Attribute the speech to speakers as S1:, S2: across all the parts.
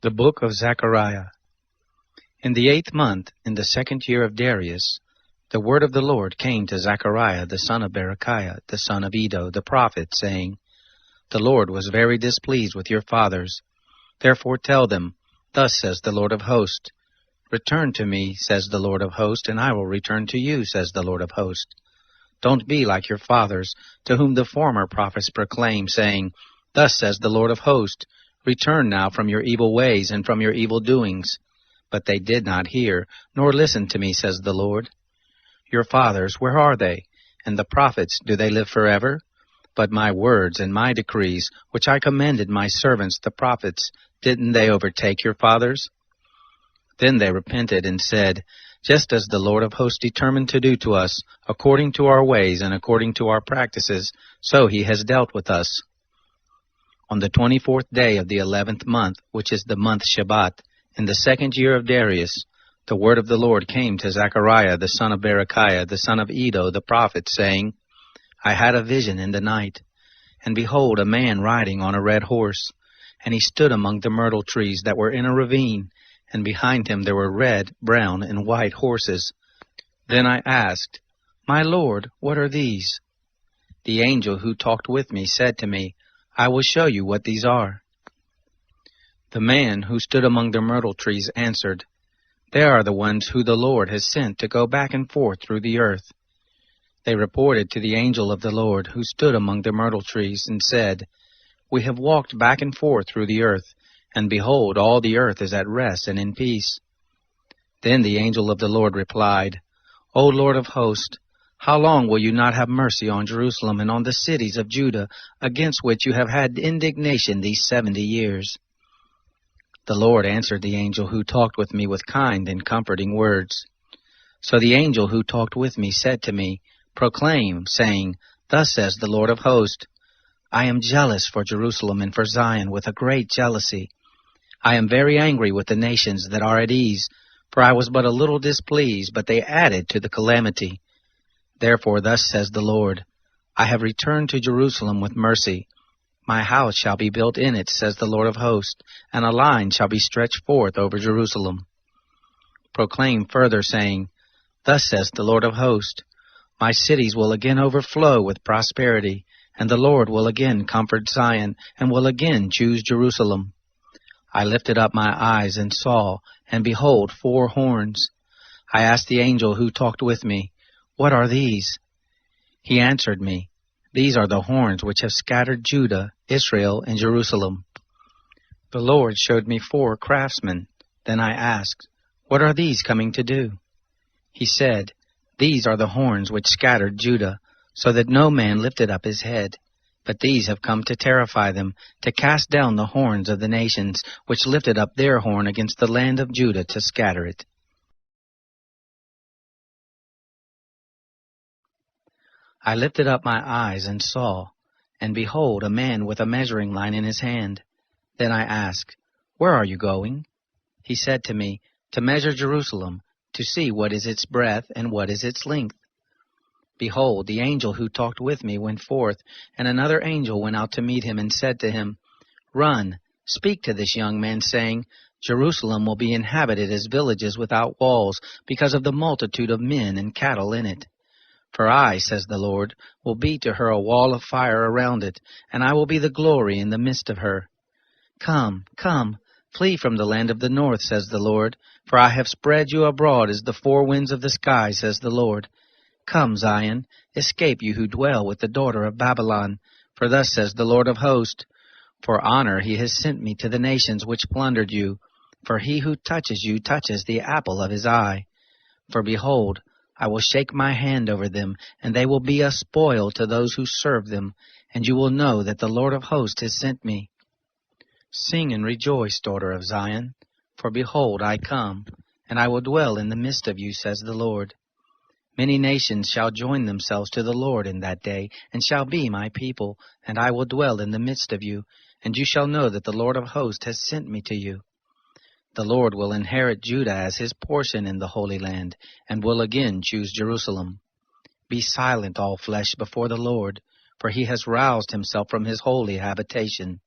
S1: The Book of Zechariah. In the 8th month, in the 2nd year of Darius, the word of the Lord came to Zechariah the son of Berechiah, the son of Iddo, the prophet, saying, The Lord was very displeased with your fathers. Therefore tell them, Thus says the Lord of hosts, Return to me, says the Lord of hosts, and I will return to you, says the Lord of hosts. Don't be like your fathers, to whom the former prophets proclaim, saying, Thus says the Lord of hosts, Return now from your evil ways and from your evil doings. But they did not hear, nor listen to me, says the Lord. Your fathers, where are they? And the prophets, do they live forever? But my words and my decrees, which I commanded my servants the prophets, didn't they overtake your fathers? Then they repented and said, Just as the Lord of hosts determined to do to us, according to our ways and according to our practices, so he has dealt with us. On the 24th day of the 11th month, which is the month Shabbat, in the 2nd year of Darius, the word of the Lord came to Zechariah the son of Berechiah, the son of Iddo, the prophet, saying, I had a vision in the night, and behold, a man riding on a red horse, and he stood among the myrtle trees that were in a ravine, and behind him there were red, brown, and white horses. Then I asked, My Lord, what are these? The angel who talked with me said to me, I will show you what these are. The man who stood among the myrtle trees answered, They are the ones who the Lord has sent to go back and forth through the earth. They reported to the angel of the Lord who stood among the myrtle trees and said, We have walked back and forth through the earth, and behold, all the earth is at rest and in peace. Then the angel of the Lord replied, O Lord of hosts, how long will you not have mercy on Jerusalem and on the cities of Judah, against which you have had indignation these 70 years? The Lord answered the angel who talked with me with kind and comforting words. So the angel who talked with me said to me, Proclaim, saying, Thus says the Lord of hosts, I am jealous for Jerusalem and for Zion with a great jealousy. I am very angry with the nations that are at ease, for I was but a little displeased, but they added to the calamity. Therefore thus says the Lord, I have returned to Jerusalem with mercy. My house shall be built in it, says the Lord of hosts, and a line shall be stretched forth over Jerusalem. Proclaim further, saying, Thus says the Lord of hosts, My cities will again overflow with prosperity, and the Lord will again comfort Zion, and will again choose Jerusalem. I lifted up my eyes and saw, and behold, 4 horns. I asked the angel who talked with me, What are these? He answered me, These are the horns which have scattered Judah, Israel, and Jerusalem. The Lord showed me 4 craftsmen. Then I asked, What are these coming to do? He said, These are the horns which scattered Judah, so that no man lifted up his head. But these have come to terrify them, to cast down the horns of the nations, which lifted up their horn against the land of Judah to scatter it. I lifted up my eyes and saw, and behold, a man with a measuring line in his hand. Then I asked, Where are you going? He said to me, To measure Jerusalem, to see what is its breadth and what is its length. Behold, the angel who talked with me went forth, and another angel went out to meet him and said to him, Run, speak to this young man, saying, Jerusalem will be inhabited as villages without walls, because of the multitude of men and cattle in it. For I, says the Lord, will be to her a wall of fire around it, and I will be the glory in the midst of her. Come, come, flee from the land of the north, says the Lord, for I have spread you abroad as the 4 winds of the sky, says the Lord. Come, Zion, escape you who dwell with the daughter of Babylon, for thus says the Lord of hosts, For honor he has sent me to the nations which plundered you, for he who touches you touches the apple of his eye. For behold, I will shake my hand over them, and they will be a spoil to those who serve them, and you will know that the Lord of hosts has sent me. Sing and rejoice, daughter of Zion, for behold, I come, and I will dwell in the midst of you, says the Lord. Many nations shall join themselves to the Lord in that day, and shall be my people, and I will dwell in the midst of you, and you shall know that the Lord of hosts has sent me to you. The Lord will inherit Judah as his portion in the Holy Land, and will again choose Jerusalem. Be silent, all flesh, before the Lord, for he has roused himself from his holy habitation.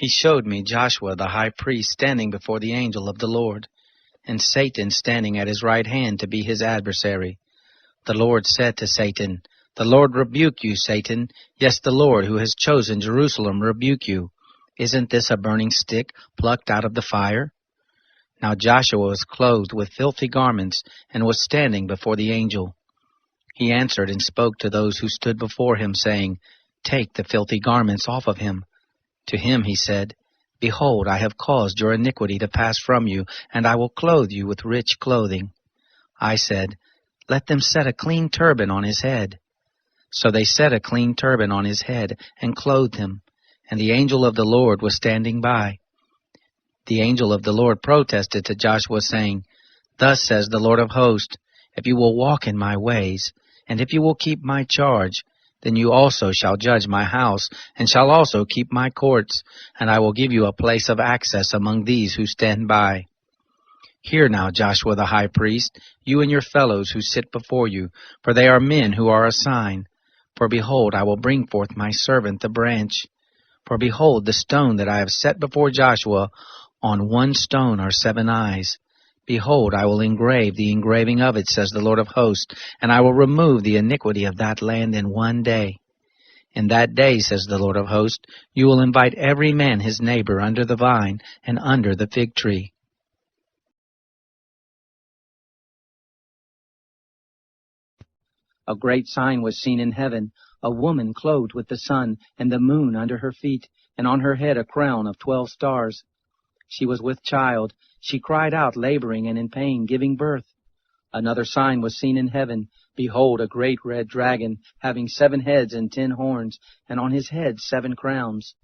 S1: He showed me Joshua the high priest standing before the angel of the Lord, and Satan standing at his right hand to be his adversary. The Lord said to Satan, "The Lord rebuke you, Satan. Yes, the Lord who has chosen Jerusalem rebuke you. Isn't this a burning stick plucked out of the fire?" Now Joshua was clothed with filthy garments, and was standing before the angel. He answered and spoke to those who stood before him, saying, "Take the filthy garments off of him." To him he said, "Behold, I have caused your iniquity to pass from you, and I will clothe you with rich clothing." I said, "Let them set a clean turban on his head." So they set a clean turban on his head, and clothed him, and the angel of the Lord was standing by. The angel of the Lord protested to Joshua, saying, "Thus says the Lord of hosts, if you will walk in my ways, and if you will keep my charge, then you also shall judge my house, and shall also keep my courts, and I will give you a place of access among these who stand by. Hear now, Joshua the high priest, you and your fellows who sit before you, for they are men who are a sign. For behold, I will bring forth my servant the branch. For behold, the stone that I have set before Joshua, on one stone are 7 eyes. Behold, I will engrave the engraving of it, says the Lord of hosts, and I will remove the iniquity of that land in one day. In that day, says the Lord of hosts, you will invite every man his neighbor under the vine and under the fig tree. A great sign was seen in heaven, a woman clothed with the sun, and the moon under her feet, and on her head a crown of 12 stars. She was with child. She cried out, laboring and in pain, giving birth. Another sign was seen in heaven. Behold, a great red dragon, having 7 heads and 10 horns, and on his head 7 crowns.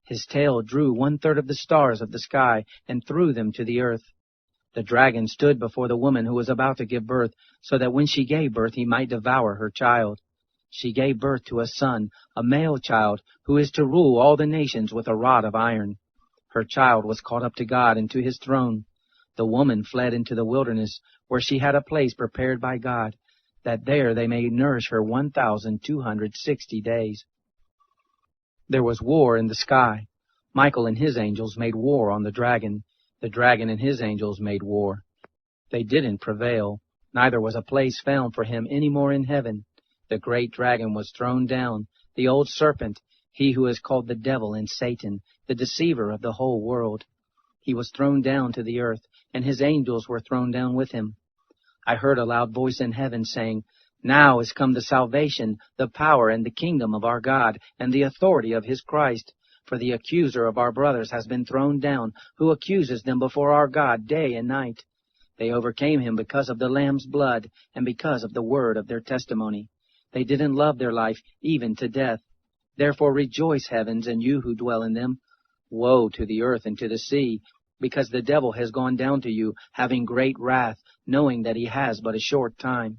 S1: His tail drew 1/3 of the stars of the sky, and threw them to the earth. The dragon stood before the woman who was about to give birth, so that when she gave birth he might devour her child. She gave birth to a son, a male child, who is to rule all the nations with a rod of iron. Her child was caught up to God and to his throne. The woman fled into the wilderness, where she had a place prepared by God, that there they may nourish her 1,260 days. There was war in the sky. Michael and his angels made war on the dragon. The dragon and his angels made war. They didn't prevail. Neither was a place found for him any more in heaven. The great dragon was thrown down, the old serpent, he who is called the devil and Satan, the deceiver of the whole world. He was thrown down to the earth, and his angels were thrown down with him. I heard a loud voice in heaven saying, "Now is come the salvation, the power, and the kingdom of our God, and the authority of his Christ. For the accuser of our brothers has been thrown down, who accuses them before our God day and night. They overcame him because of the Lamb's blood, and because of the word of their testimony. They didn't love their life even to death. Therefore rejoice, heavens, and you who dwell in them. Woe to the earth and to the sea, because the devil has gone down to you, having great wrath, knowing that he has but a short time."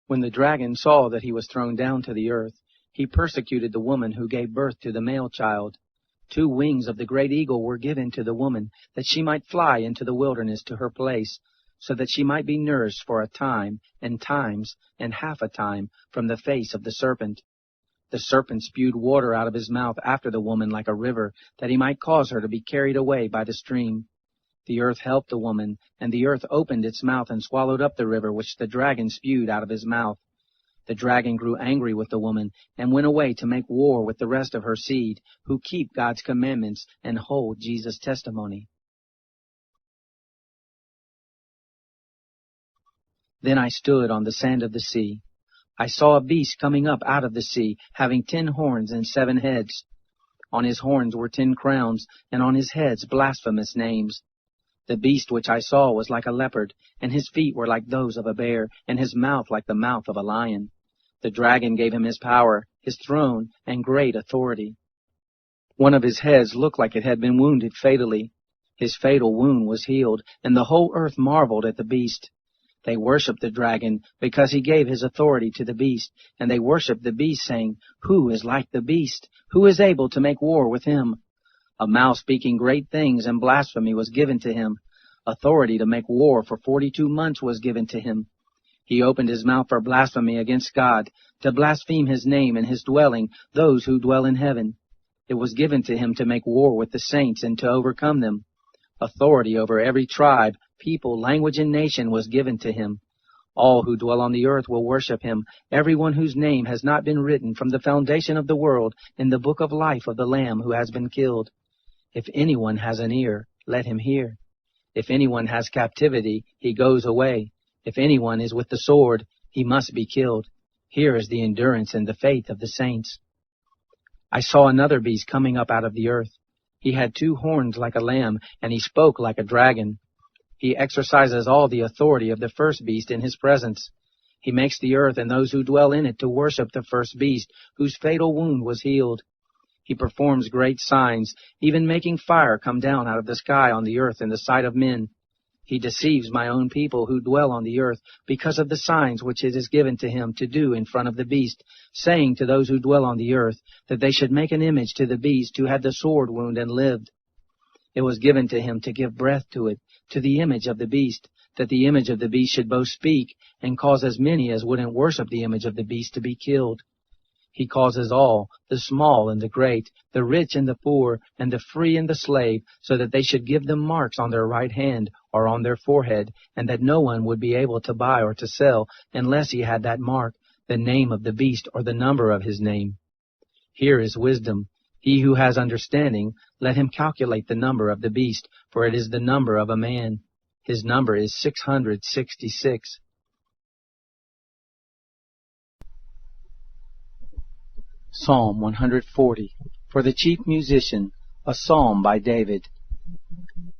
S1: When the dragon saw that he was thrown down to the earth, he persecuted the woman who gave birth to the male child. 2 wings of the great eagle were given to the woman, that she might fly into the wilderness to her place, so that she might be nourished for a time, and times, and half a time, from the face of the serpent. The serpent spewed water out of his mouth after the woman like a river, that he might cause her to be carried away by the stream. The earth helped the woman, and the earth opened its mouth and swallowed up the river which the dragon spewed out of his mouth. The dragon grew angry with the woman, and went away to make war with the rest of her seed, who keep God's commandments and hold Jesus' testimony. Then I stood on the sand of the sea. I saw a beast coming up out of the sea, having 10 horns and 7 heads. On his horns were 10 crowns, and on his heads blasphemous names. The beast which I saw was like a leopard, and his feet were like those of a bear, and his mouth like the mouth of a lion. The dragon gave him his power, his throne, and great authority. One of his heads looked like it had been wounded fatally. His fatal wound was healed, and the whole earth marveled at the beast. They worshipped the dragon, because he gave his authority to the beast, and they worshipped the beast, saying, "Who is like the beast? Who is able to make war with him?" A mouth speaking great things and blasphemy was given to him. Authority to make war for 42 months was given to him. He opened his mouth for blasphemy against God, to blaspheme his name and his dwelling, those who dwell in heaven. It was given to him to make war with the saints and to overcome them. Authority over every tribe, people, language, and nation was given to him. All who dwell on the earth will worship him, everyone whose name has not been written from the foundation of the world in the book of life of the Lamb who has been killed. If anyone has an ear, let him hear. If anyone has captivity, he goes away. If anyone is with the sword, he must be killed. Here is the endurance and the faith of the saints. I saw another beast coming up out of the earth. He had 2 horns like a lamb, and he spoke like a dragon. He exercises all the authority of the first beast in his presence. He makes the earth and those who dwell in it to worship the first beast, whose fatal wound was healed. He performs great signs, even making fire come down out of the sky on the earth in the sight of men. He deceives my own people who dwell on the earth because of the signs which it is given to him to do in front of the beast, saying to those who dwell on the earth that they should make an image to the beast who had the sword wound and lived. It was given to him to give breath to it, to the image of the beast, that the image of the beast should both speak and cause as many as wouldn't worship the image of the beast to be killed. He causes all, the small and the great, the rich and the poor, and the free and the slave, so that they should give them marks on their right hand or on their forehead, and that no one would be able to buy or to sell unless he had that mark, the name of the beast or the number of his name. Here is wisdom. He who has understanding, let him calculate the number of the beast, for it is the number of a man. His number is 666. Psalm 140. For the chief musician, a psalm by David.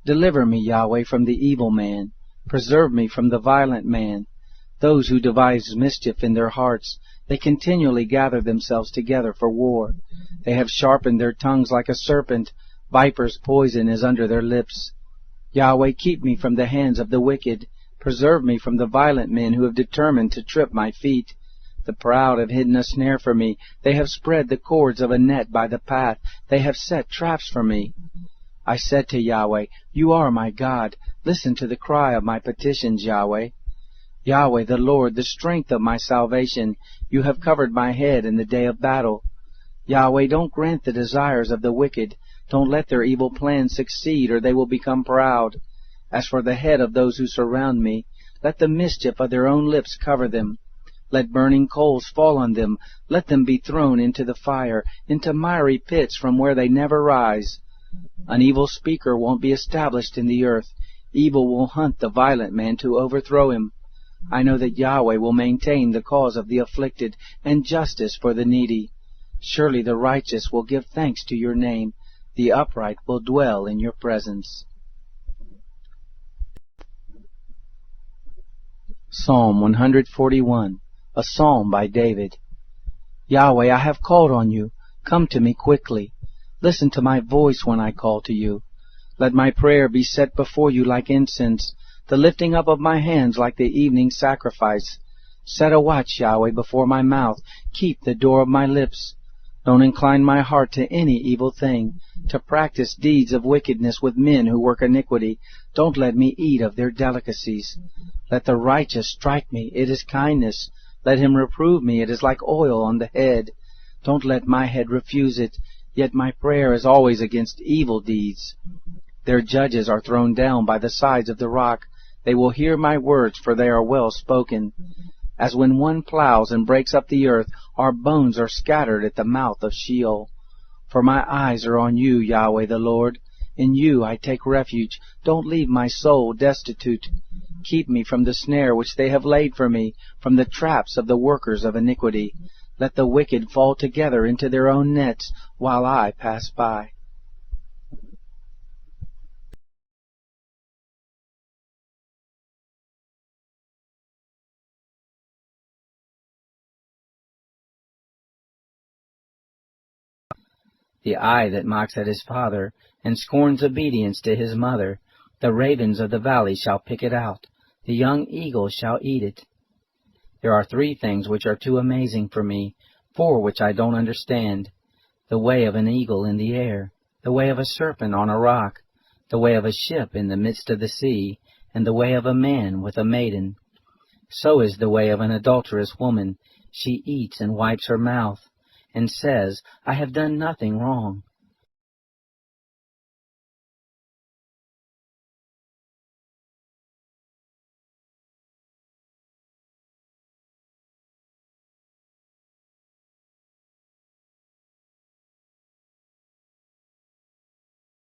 S1: Deliver me, Yahweh, from the evil man. Preserve me from the violent man. Those who devise mischief in their hearts, they continually gather themselves together for war. They have sharpened their tongues like a serpent. Viper's poison is under their lips. Yahweh, keep me from the hands of the wicked. Preserve me from the violent men who have determined to trip my feet. The proud have hidden a snare for me. They have spread the cords of a net by the path. They have set traps for me. I said to Yahweh, You are my God. Listen to the cry of my petitions, Yahweh. Yahweh, the Lord, the strength of my salvation. You have covered my head in the day of battle. Yahweh, don't grant the desires of the wicked. Don't let their evil plans succeed, or they will become proud. As for the head of those who surround me, let the mischief of their own lips cover them. Let burning coals fall on them. Let them be thrown into the fire, into miry pits from where they never rise. An evil speaker won't be established in the earth. Evil will hunt the violent man to overthrow him. I know that Yahweh will maintain the cause of the afflicted and justice for the needy. Surely the righteous will give thanks to your name. The upright will dwell in your presence. Psalm 141. A psalm by David. Yahweh, I have called on you. Come to me quickly. Listen to my voice when I call to you. Let my prayer be set before you like incense, the lifting up of my hands like the evening sacrifice. Set a watch, Yahweh, before my mouth. Keep the door of my lips. Don't incline my heart to any evil thing, to practice deeds of wickedness with men who work iniquity. Don't let me eat of their delicacies. Let the righteous strike me. It is kindness. Let him reprove me. It is like oil on the head. Don't let my head refuse it. Yet my prayer is always against evil deeds. Their judges are thrown down by the sides of the rock. They will hear my words, for they are well spoken. As when one plows and breaks up the earth, our bones are scattered at the mouth of Sheol. For my eyes are on you, Yahweh the Lord. In you I take refuge. Don't leave my soul destitute. Keep me from the snare which they have laid for me, from the traps of the workers of iniquity. Let the wicked fall together into their own nets, while I pass by. The eye that mocks at his father, and scorns obedience to his mother, the ravens of the valley shall pick it out. The young eagle shall eat it. There are 3 things which are too amazing for me, 4 which I don't understand. The way of an eagle in the air, the way of a serpent on a rock, the way of a ship in the midst of the sea, and the way of a man with a maiden. So is the way of an adulterous woman. She eats and wipes her mouth, and says, I have done nothing wrong.